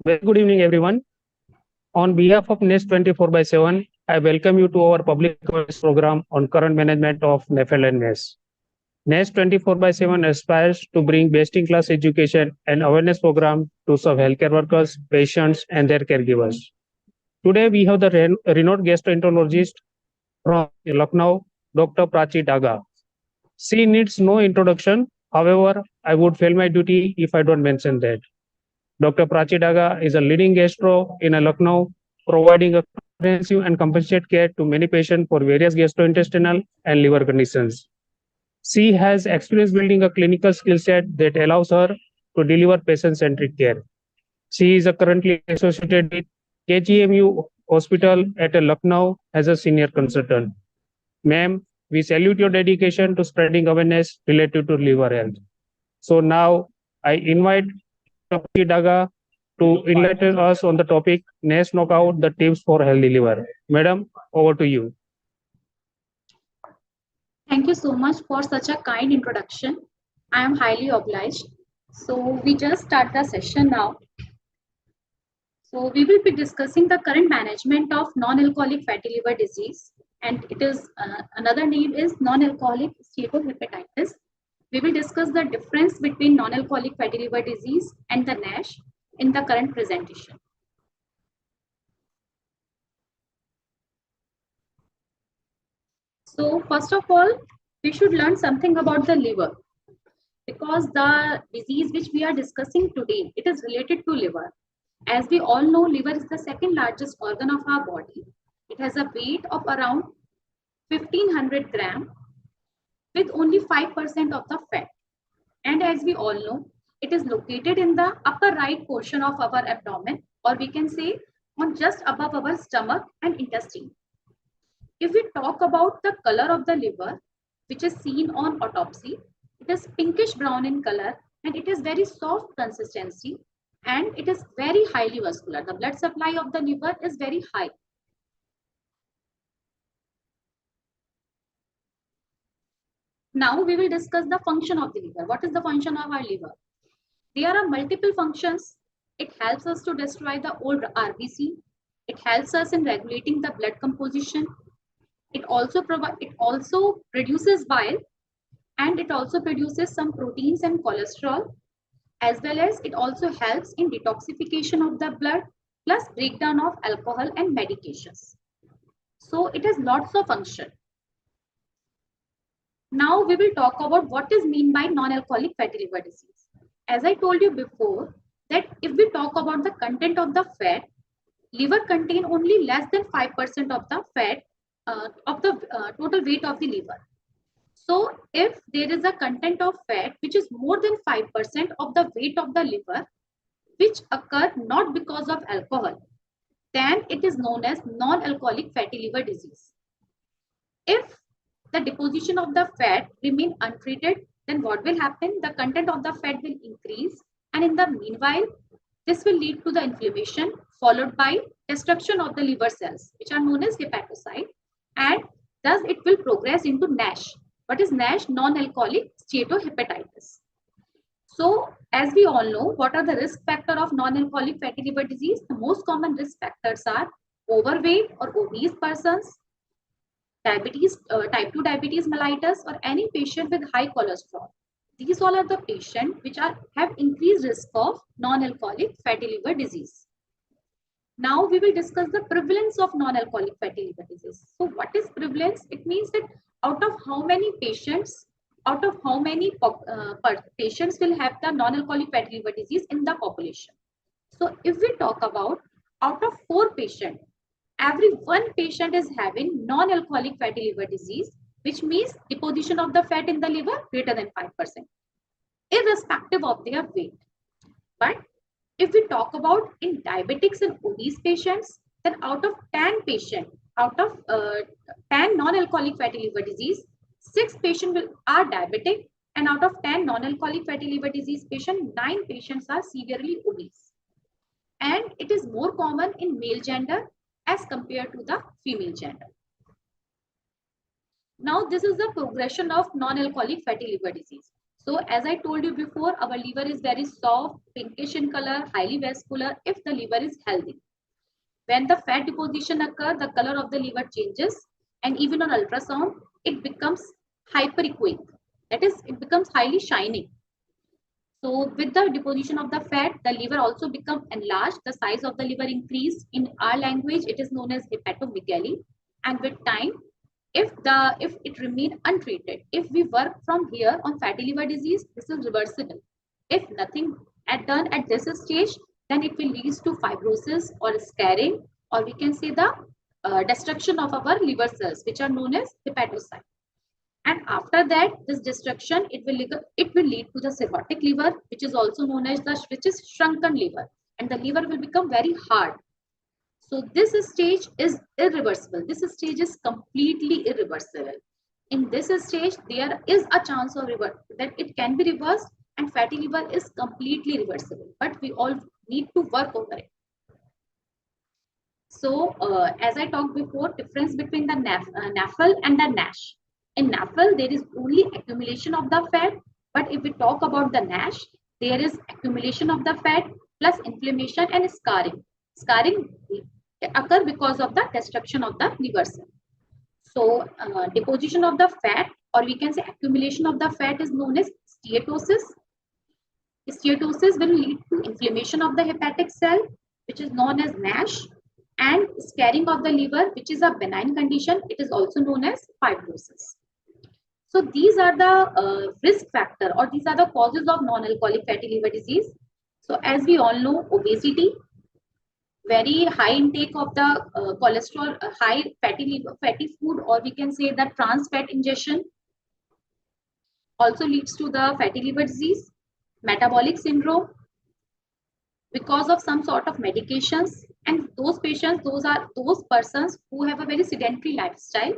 Very good evening, everyone. On behalf of NEST 24 by 7, I welcome you to our public awareness program on current management of NAFLD and NASH. NEST 24 by 7 aspires to bring best-in-class education and awareness program to serve healthcare workers, patients, and their caregivers. Today, we have the renowned gastroenterologist from Lucknow, Dr. Prachi Daga. She needs no introduction. However, I would fail my duty if I don't mention that. Dr. Prachi Daga is a leading gastro in Lucknow, providing a comprehensive and compassionate care to many patients for various gastrointestinal and liver conditions. She has experience building a clinical skill set that allows her to deliver patient-centric care. She is currently associated with KGMU Hospital at Lucknow as a senior consultant. Ma'am, we salute your dedication to spreading awareness related to liver health. So now I invite Prachi Daga to enlighten us on the topic NASH knockout, the tips for healthy liver. Madam, over to you. Thank you so much for such a kind introduction. I am highly obliged. So we just start the session now. So we will be discussing the current management of non-alcoholic fatty liver disease, and it is another name is non-alcoholic steatohepatitis. We will discuss the difference between non-alcoholic fatty liver disease and the NASH in the current presentation. So first of all, we should learn something about the liver, because the disease which we are discussing today, it is related to liver. As we all know, liver is the second largest organ of our body. It has a weight of around 1500 gram with only 5% of the fat. And as we all know, it is located in the upper right portion of our abdomen, or we can say on just above our stomach and intestine. If we talk about the color of the liver, which is seen on autopsy, it is pinkish brown in color and it is very soft consistency and it is very highly vascular. The blood supply of the liver is very high. Now we will discuss the function of the liver. What is the function of our liver? There are multiple functions. It helps us to destroy the old RBC. It helps us in regulating the blood composition. It also produces bile, and it also produces some proteins and cholesterol, as well as it also helps in detoxification of the blood plus breakdown of alcohol and medications. So it has lots of function. Now we will talk about what is mean by non-alcoholic fatty liver disease. As I told you before, that if we talk about the content of the fat, liver contain only less than 5% of the fat of the total weight of the liver. So if there is a content of fat which is more than 5% of the weight of the liver, which occur not because of alcohol, then it is known as non-alcoholic fatty liver disease. If the deposition of the fat remain untreated, then what will happen? The content of the fat will increase, and in the meanwhile, this will lead to the inflammation followed by destruction of the liver cells, which are known as hepatocyte, and thus it will progress into NASH. What is NASH? Non-alcoholic steatohepatitis. So as we all know, what are the risk factors of non-alcoholic fatty liver disease? The most common risk factors are overweight or obese persons, diabetes, type 2 diabetes mellitus, or any patient with high cholesterol. These all are the patients which have increased risk of non-alcoholic fatty liver disease. Now we will discuss the prevalence of non-alcoholic fatty liver disease. So what is prevalence? It means that out of how many patients patients will have the non-alcoholic fatty liver disease in the population. So if we talk about out of 4 patients, every 1 patient is having non-alcoholic fatty liver disease, which means deposition of the fat in the liver greater than 5%, irrespective of their weight. But if we talk about in diabetics and obese patients, then out of 10 patients, out of 10 non-alcoholic fatty liver disease, 6 patients are diabetic, and out of 10 non-alcoholic fatty liver disease patients, 9 patients are severely obese. And it is more common in male gender as compared to the female gender. Now this is the progression of non-alcoholic fatty liver disease. So as I told you before, our liver is very soft, pinkish in color, highly vascular if the liver is healthy. When the fat deposition occurs, the color of the liver changes, and even on ultrasound, it becomes hyperechoic. That is, it becomes highly shining. So with the deposition of the fat, the liver also becomes enlarged. The size of the liver increase. In our language, it is known as hepatomegaly. And with time, if it remain untreated, if we work from here on fatty liver disease, this is reversible. If nothing done at this stage, then it will lead to fibrosis or scarring, or we can say the destruction of our liver cells, which are known as hepatocytes. And after that, this destruction, it will lead to the cirrhotic liver, which is also known as which is shrunken liver, and the liver will become very hard. So this stage is irreversible. This stage is completely irreversible. In this stage, there is a chance of that it can be reversed, and fatty liver is completely reversible. But we all need to work over it. So as I talked before, difference between the NAFL and the NASH. In NAFL, there is only accumulation of the fat. But if we talk about the NASH, there is accumulation of the fat plus inflammation and scarring. Scarring occur because of the destruction of the liver cell. So deposition of the fat, or we can say accumulation of the fat, is known as steatosis. Steatosis will lead to inflammation of the hepatic cell, which is known as NASH, and scarring of the liver, which is a benign condition. It is also known as fibrosis. So these are the risk factor, or these are the causes of non-alcoholic fatty liver disease. So as we all know, obesity, very high intake of the cholesterol, high fatty food, or we can say that trans fat ingestion also leads to the fatty liver disease. Metabolic syndrome, because of some sort of medications, and those patients, those persons who have a very sedentary lifestyle.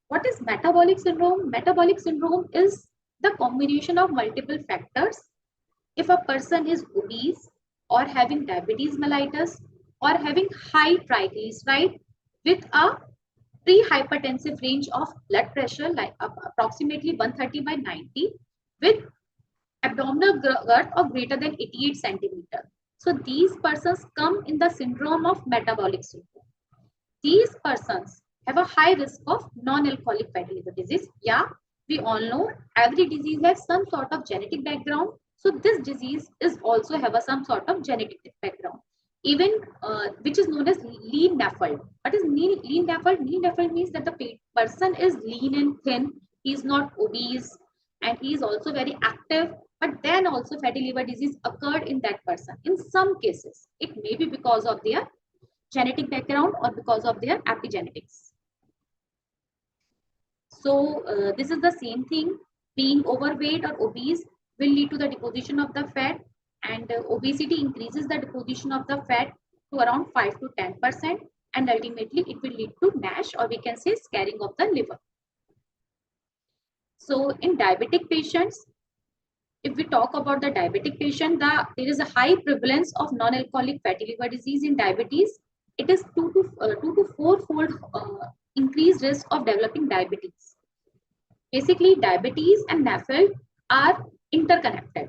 What is metabolic syndrome? Metabolic syndrome is the combination of multiple factors. If a person is obese, or having diabetes mellitus, or having high triglyceride with a pre-hypertensive range of blood pressure like approximately 130/90, with abdominal girth of greater than 88 centimeter. So these persons come in the syndrome of metabolic syndrome. These persons have a high risk of non-alcoholic fatty liver disease. Yeah, we all know every disease has some sort of genetic background. So this disease is also have some sort of genetic background, even which is known as lean NAFLD. What is lean NAFLD? Lean NAFLD means that the person is lean and thin. He is not obese, and he is also very active. But then also fatty liver disease occurred in that person. In some cases, it may be because of their genetic background or because of their epigenetics. So this is the same thing. Being overweight or obese will lead to the deposition of the fat, and obesity increases the deposition of the fat to around 5 to 10%, and ultimately it will lead to NASH, or we can say scarring of the liver. So in diabetic patients, if we talk about the diabetic patient, there is a high prevalence of non-alcoholic fatty liver disease in diabetes. It is 2 to 4-fold increased risk of developing diabetes. Basically, diabetes and NAFLD are interconnected.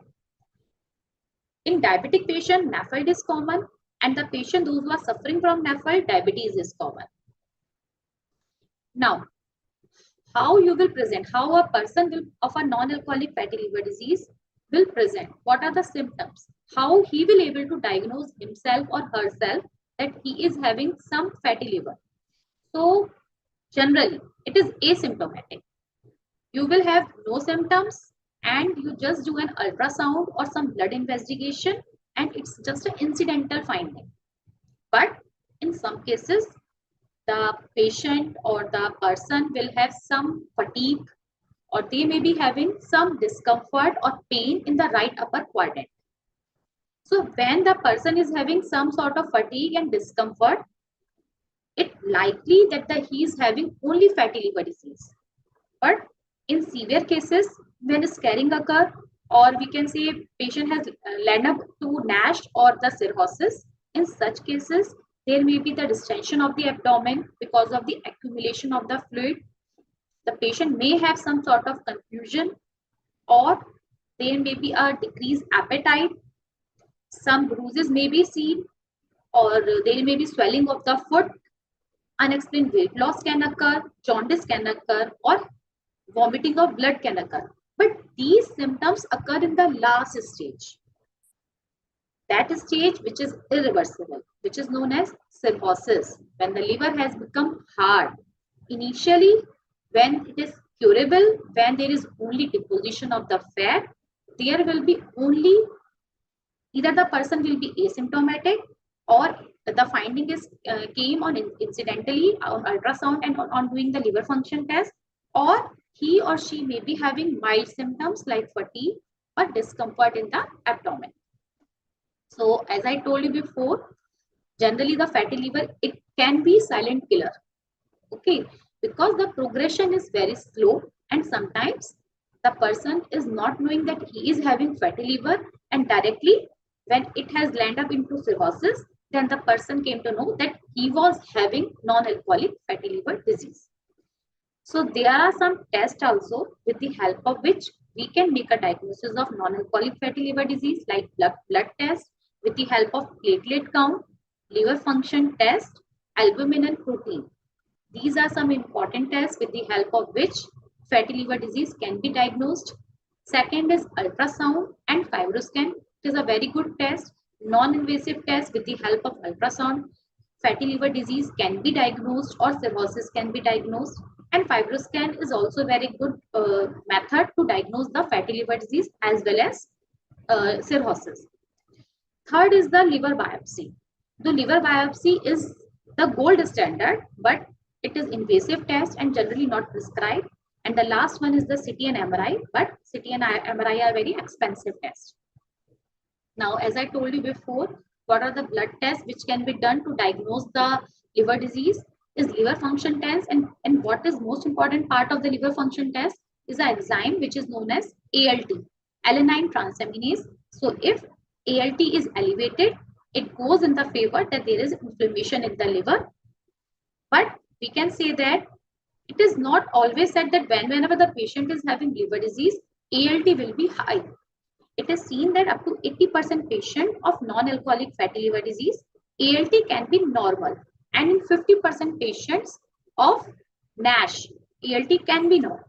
In diabetic patient, NAFLD is common, and the patient those who are suffering from NAFLD, diabetes is common. Now, how you will present, how a person will of a non-alcoholic fatty liver disease will present, what are the symptoms, how he will able to diagnose himself or herself that he is having some fatty liver. So generally it is asymptomatic. You will have no symptoms, and you just do an ultrasound or some blood investigation, and it's just an incidental finding. But in some cases, the patient or the person will have some fatigue, or they may be having some discomfort or pain in the right upper quadrant. So when the person is having some sort of fatigue and discomfort, it's likely that he is having only fatty liver disease. But in severe cases, when scarring occur, or we can say patient has led up to NASH or the cirrhosis, in such cases, there may be the distension of the abdomen because of the accumulation of the fluid. The patient may have some sort of confusion, or There may be a decreased appetite. Some bruises may be seen, or there may be swelling of the foot. Unexplained weight loss can occur, jaundice can occur, or vomiting of blood can occur. But these symptoms occur in the last stage. That stage which is irreversible, which is known as cirrhosis, when the liver has become hard. Initially, when it is curable, when there is only deposition of the fat, there will be only either the person will be asymptomatic, or the finding is came on incidentally on ultrasound and on doing the liver function test, or he or she may be having mild symptoms like fatigue or discomfort in the abdomen. So as I told you before, generally the fatty liver, it can be silent killer. Okay, because the progression is very slow, and sometimes the person is not knowing that he is having fatty liver, and directly when it has landed up into cirrhosis, then the person came to know that he was having non-alcoholic fatty liver disease. So there are some tests also with the help of which we can make a diagnosis of non-alcoholic fatty liver disease, like blood test with the help of platelet count, liver function test, albumin and protein. These are some important tests with the help of which fatty liver disease can be diagnosed. Second is ultrasound and fibroscan. It is a very good test, non-invasive test. With the help of ultrasound, fatty liver disease can be diagnosed or cirrhosis can be diagnosed. And fibroscan is also a very good method to diagnose the fatty liver disease as well as cirrhosis. Third is the liver biopsy. The liver biopsy is the gold standard, but it is invasive test and generally not prescribed. And the last one is the CT and MRI, but CT and MRI are very expensive tests. Now, as I told you before, what are the blood tests which can be done to diagnose the liver disease is liver function test. And what is most important part of the liver function test is an enzyme which is known as ALT, alanine transaminase. So if ALT is elevated, it goes in the favor that there is inflammation in the liver. But we can say that it is not always said that whenever the patient is having liver disease, ALT will be high. It is seen that up to 80% patient of non-alcoholic fatty liver disease, ALT can be normal. And in 50% patients of NASH, ALT can be normal.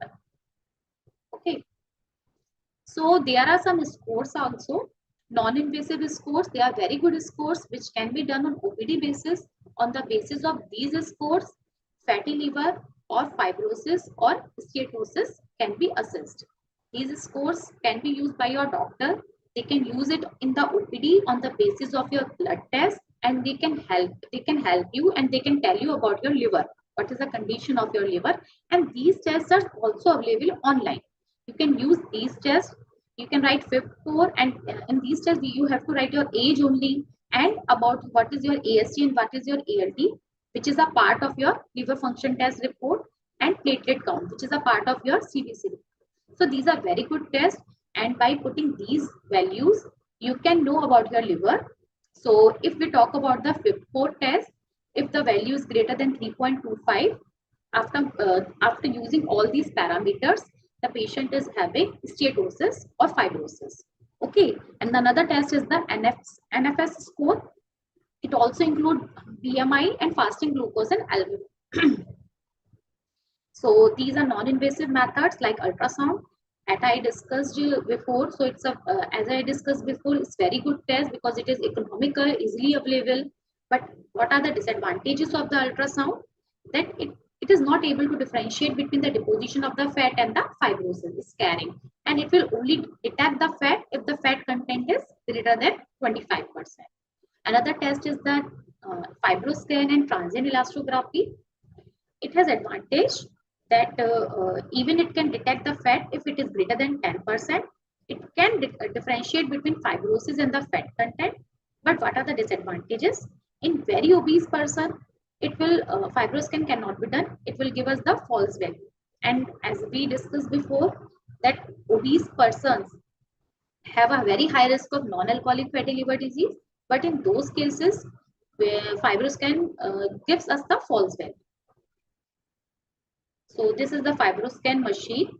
Okay. So there are some scores also, non-invasive scores. They are very good scores which can be done on OPD basis. On the basis of these scores, fatty liver or fibrosis or steatosis can be assessed. These scores can be used by your doctor. They can use it in the OPD on the basis of your blood test, and they can help you, and they can tell you about your liver, what is the condition of your liver. And these tests are also available online. You can use these tests. You can write FIB4, and in these tests you have to write your age only, and about what is your AST and what is your ALT, which is a part of your liver function test report, and platelet count, which is a part of your CBC. So these are very good tests, and by putting these values, you can know about your liver. So if we talk about the FIB4 test, if the value is greater than 3.25, after using all these parameters, the patient is having steatosis or fibrosis. Okay, and another test is the NFS score. It also includes BMI and fasting glucose and albumin. So these are non-invasive methods like ultrasound, as I discussed before. So it's as I discussed before, it's very good test because it is economical, easily available. But what are the disadvantages of the ultrasound? That it is not able to differentiate between the deposition of the fat and the fibrosis scarring, and it will only detect the fat if the fat content is greater than 25%. Another test is the fibroscan and transient elastography. It has advantage that even it can detect the fat if it is greater than 10%. It can differentiate between fibrosis and the fat content. But what are the disadvantages? In very obese person, it will fibroscan cannot be done. It will give us the false value. And as we discussed before, that obese persons have a very high risk of non-alcoholic fatty liver disease. But in those cases, where fibroscan gives us the false value. So this is the fibroscan machine.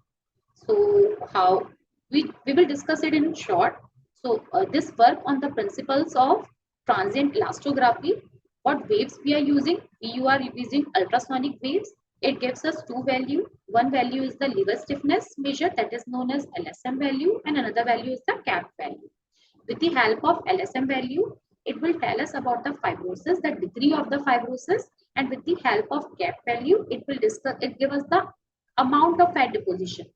So how We will discuss it in short. So this work on the principles of transient elastography. What waves we are using? We are using ultrasonic waves. It gives us two values. One value is the liver stiffness measure, that is known as LSM value, and another value is the CAP value. With the help of LSM value, it will tell us about the fibrosis, the degree of the fibrosis, and with the help of CAP value, it will discuss. It give us the amount of fat deposition.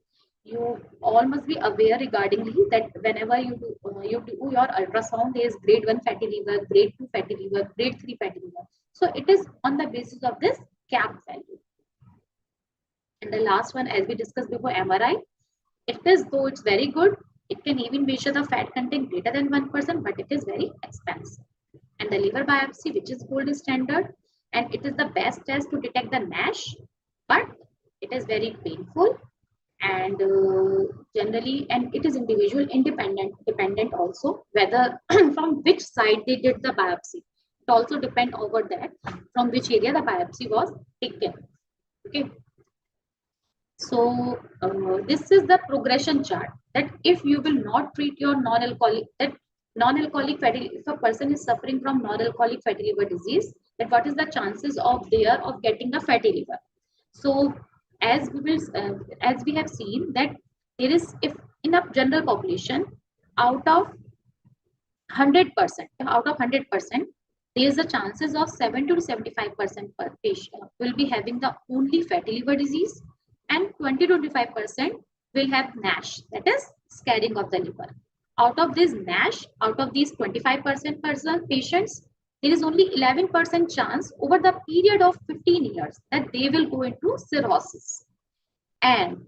You all must be aware regardingly that whenever you do your ultrasound, there is grade 1 fatty liver, grade 2 fatty liver, grade 3 fatty liver. So it is on the basis of this CAP value. And the last one, as we discussed before, MRI. It is, though it's very good, it can even measure the fat content greater than 1%, but it is very expensive. And the liver biopsy, which is gold standard, and it is the best test to detect the NASH, but it is very painful and generally, and it is individual dependent also, whether from which side they did the biopsy. It also depend over that from which area the biopsy was taken. Okay. So this is the progression chart, that if you will not treat your non-alcoholic, that non-alcoholic fatty, if a person is suffering from non-alcoholic fatty liver disease, that what is the chances of getting a fatty liver. So as we have seen that there is, if in a general population, out of 100%, out of 100%, there is a chances of 70 to 75% per patient will be having the only fatty liver disease, and 20 to 25% will have NASH, that is scarring of the liver. Out of this NASH, out of these 25% patients, there is only 11% chance over the period of 15 years that they will go into cirrhosis. And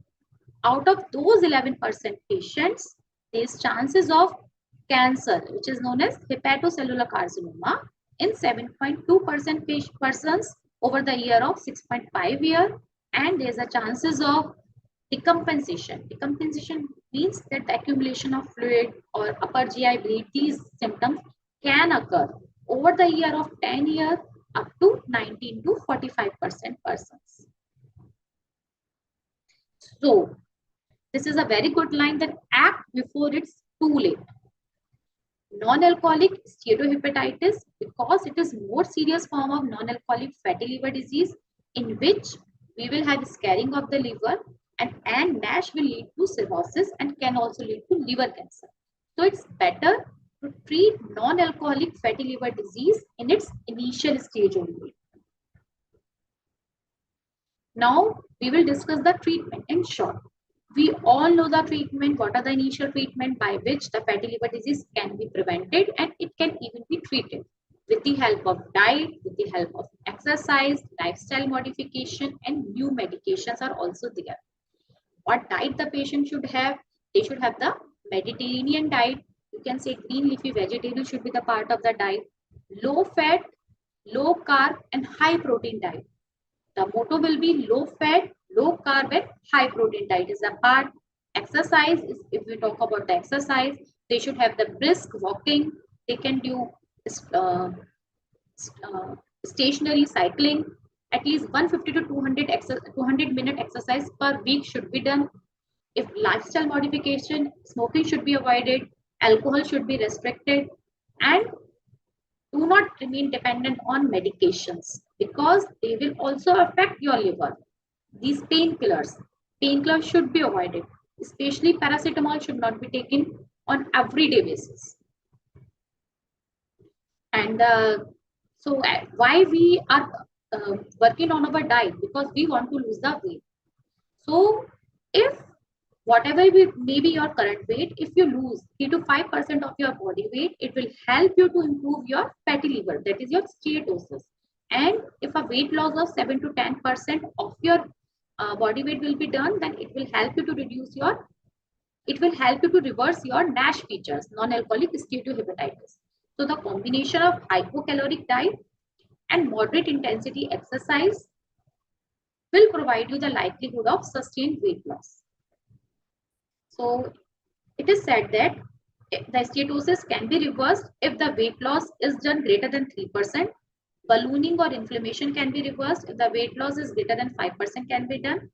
out of those 11% patients, there is chances of cancer, which is known as hepatocellular carcinoma, in 7.2% persons over the year of 6.5 year, and there is a chances of decompensation. Decompensation means that the accumulation of fluid or upper GI bleed, these symptoms can occur over the year of 10 years up to 19 to 45% persons. So this is a very good line, that act before it's too late. Non-alcoholic steatohepatitis, because it is more serious form of non-alcoholic fatty liver disease, in which we will have scarring of the liver, and NASH will lead to cirrhosis and can also lead to liver cancer. So it's better to treat non-alcoholic fatty liver disease in its initial stage only. Now we will discuss the treatment in short. We all know the treatment. What are the initial treatment by which the fatty liver disease can be prevented, and it can even be treated with the help of diet, with the help of exercise, lifestyle modification, and new medications are also there. What diet the patient should have? They should have the Mediterranean diet. You can say green leafy vegetable should be the part of the diet. Low fat, low carb, and high protein diet. The motto will be low fat, low carb, and high protein diet is a part. Exercise is, if we talk about the exercise, they should have the brisk walking. They can do stationary cycling. At least 150 to 200 minute exercise per week should be done. If lifestyle modification, smoking should be avoided, alcohol should be restricted, and do not remain dependent on medications, because they will also affect your liver. These painkillers should be avoided, especially paracetamol should not be taken on everyday basis. And so why we are working on our diet? Because we want to lose the weight. So if whatever may be your current weight, if you lose 3 to 5% of your body weight, it will help you to improve your fatty liver, that is your steatosis. And if a weight loss of 7 to 10% of your body weight will be done, then it will help you to reverse your NASH features, non-alcoholic steatohepatitis. So the combination of hypocaloric diet and moderate intensity exercise will provide you the likelihood of sustained weight loss. So it is said that the steatosis can be reversed if the weight loss is done greater than 3%. Ballooning or inflammation can be reversed if the weight loss is greater than 5% can be done.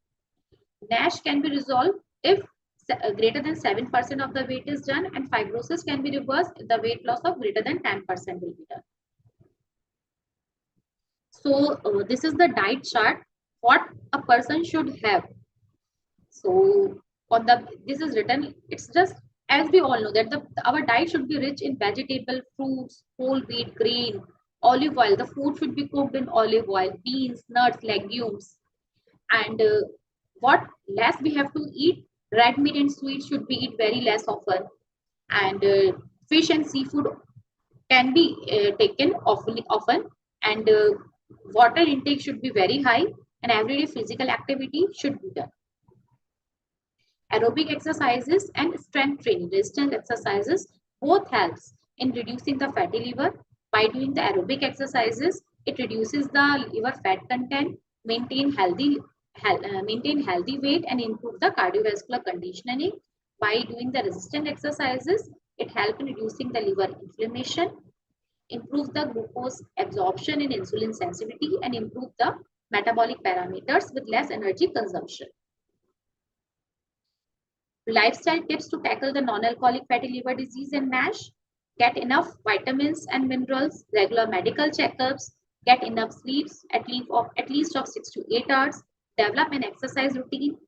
NASH can be resolved if greater than 7% of the weight is done, and fibrosis can be reversed if the weight loss of greater than 10% will be done. So this is the diet chart, what a person should have. So on this is written, it's just as we all know that our diet should be rich in vegetable, fruits, whole wheat, grain, olive oil. The food should be cooked in olive oil, beans, nuts, legumes, and what less we have to eat. Red meat and sweets should be eat very less often, and fish and seafood can be taken often, and water intake should be very high, and everyday physical activity should be done. Aerobic exercises and strength training, resistance exercises, both helps in reducing the fatty liver. By doing the aerobic exercises, it reduces the liver fat content, maintain healthy weight, and improve the cardiovascular conditioning. By doing the resistant exercises, it helps in reducing the liver inflammation, improve the glucose absorption and insulin sensitivity, and improve the metabolic parameters with less energy consumption. Lifestyle tips to tackle the non-alcoholic fatty liver disease and NASH: get enough vitamins and minerals, regular medical checkups, get enough sleeps at least of 6 to 8 hours, develop an exercise routine,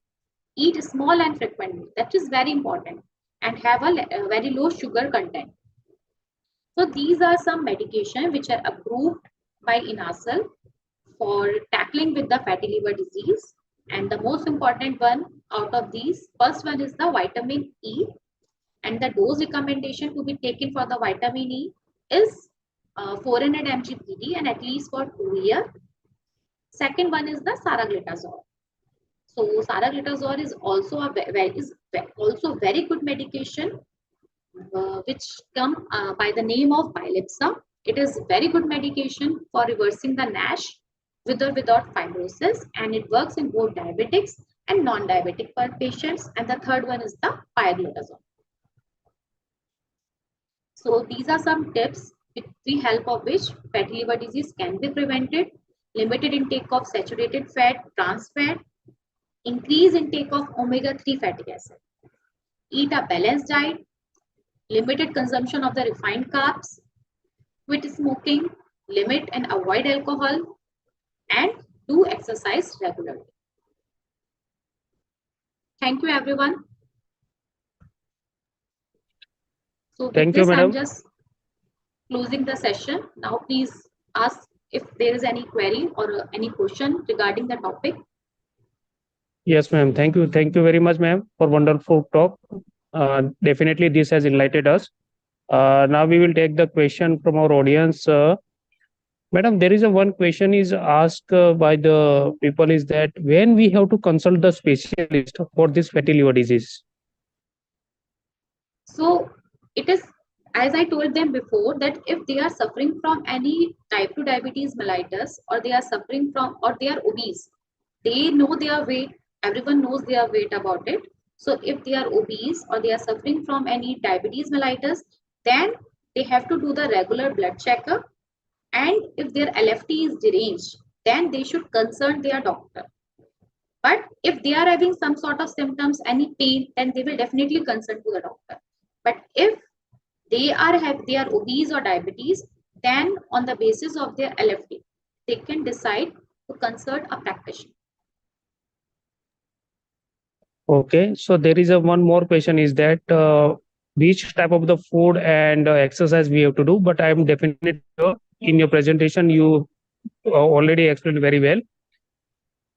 eat small and frequently, that is very important, and have a very low sugar content. So these are some medication which are approved by NASL for tackling with the fatty liver disease. And the most important one out of these, first one is the vitamin E, and the dose recommendation to be taken for the vitamin E is 400 mg PD and at least for 2 years. Second one is the saraglitazole. So saraglitazole is also very good medication, which come by the name of Bilepsa. It is very good medication for reversing the NASH with or without fibrosis, and it works in both diabetics and non-diabetic patients. And the third one is the pioglitazone. So these are some tips with the help of which fatty liver disease can be prevented. Limited intake of saturated fat, trans fat, increase intake of omega-3 fatty acid, eat a balanced diet, limited consumption of the refined carbs, quit smoking, limit and avoid alcohol, and do exercise regularly. Thank you, everyone. So Thank you, madam. I'm just closing the session. Now, please ask if there is any query or any question regarding the topic. Yes, ma'am. Thank you. Thank you very much, ma'am, for wonderful talk. Definitely, this has enlightened us. Now we will take the question from our audience. Madam, there is a one question is asked by the people is that when we have to consult the specialist for this fatty liver disease. So it is, as I told them before, that if they are suffering from any type 2 diabetes mellitus, or they are suffering from, or they are obese, they know their weight, everyone knows their weight about it. So if they are obese or they are suffering from any diabetes mellitus, then they have to do the regular blood checkup. And if their LFT is deranged, then they should consult their doctor. But if they are having some sort of symptoms, any pain, then they will definitely consult to the doctor. But if they are obese or diabetes, then on the basis of their LFT, they can decide to consult a practitioner. Okay, so there is a one more question is that which type of the food and exercise we have to do, but I am definitely sure in your presentation you already explained very well.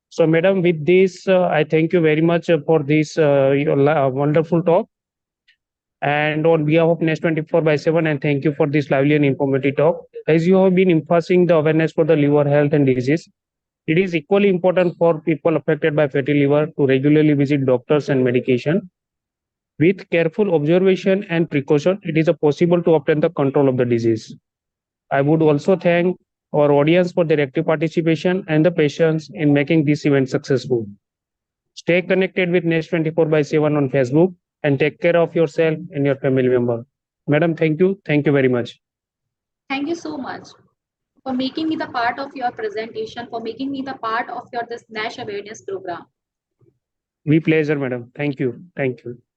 So madam, with this I thank you very much for this your wonderful talk, and on behalf of NASH 24/7, and thank you for this lively and informative talk. As you have been emphasizing the awareness for the liver health and disease, it is equally important for people affected by fatty liver to regularly visit doctors and medication. With careful observation and precaution, it is possible to obtain the control of the disease. I would also thank our audience for their active participation and the patience in making this event successful. Stay connected with NASH 24/7 on Facebook and take care of yourself and your family member. Madam, thank you. Thank you very much. Thank you so much for making me the part of your presentation, for making me the part of your this NASH awareness program. We pleasure, madam. Thank you. Thank you.